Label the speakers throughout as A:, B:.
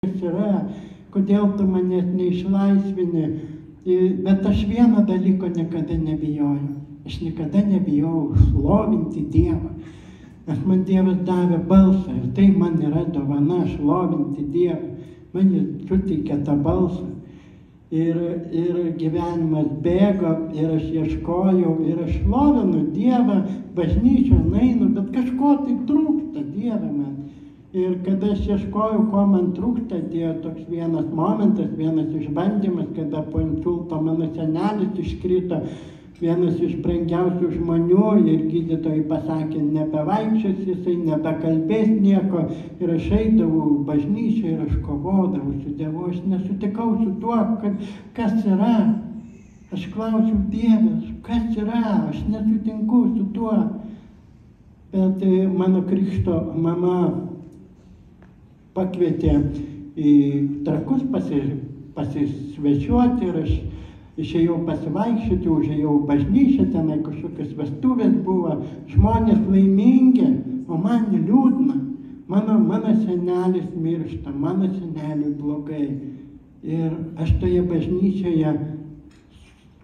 A: kas yra, kodėl tu manęs neišlaisvini. Bet aš vieno dalyko niekada nebijojau. Aš niekada nebijojau šlovinti Dievą. Nes man Dievas davė balsą ir tai man yra dovana šlovinti Dievą. Man jis suteikė tą balsą. Ir gyvenimas bėgo, ir aš ieškojau, ir aš šlovinu Dievą, bažnyčią einu, bet kažko tai trūksta Dieve man. Ir kada aš ieškojau, ko man trūksta, atėjo toks vienas momentas, vienas išbandymas, kada po insulto mano senelis iškrito, vienas iš brangiausių žmonių, ir gydytojai pasakė, nebevaikščios jisai, nebekalbės nieko. Ir aš eidavau bažnyčią ir aš kovodavau su Dievu, aš nesutikau su tuo, kas yra. Aš klausiau Dievas, kas yra, aš nesutinku su tuo. Bet mano krikšto mama pakvietė į Trakus pasisvečiuoti ir aš išėjau pasivaikščioti, užėjau bažnyčią, tenai kažkokios vestuvės buvo, žmonės laimingi, o man liūdna. Mano senelis miršta, mano seneliui blogai. Ir aš toje bažnyčioje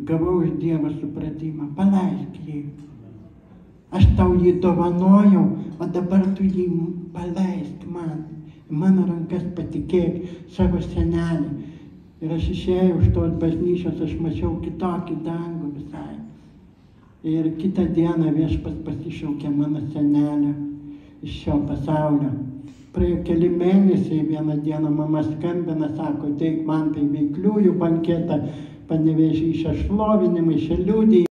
A: gavau iš Dievo supratimą, paleisk jį. Aš tau jį dovanojau, o dabar tu jį paleisk man. Mano rankas patikėk savo senelį. Ir aš išėjau iš tos bažnyčios, aš mačiau kitokį dangų visai. Ir kitą dieną Viešpats pasišaukė mano senelį iš šio pasaulio. Praėjo keli mėnesiai, vieną dieną mama skambina, sako, teik man tai veikliųjų banketą, Panevėžy šešlovinimai, šeliūdį.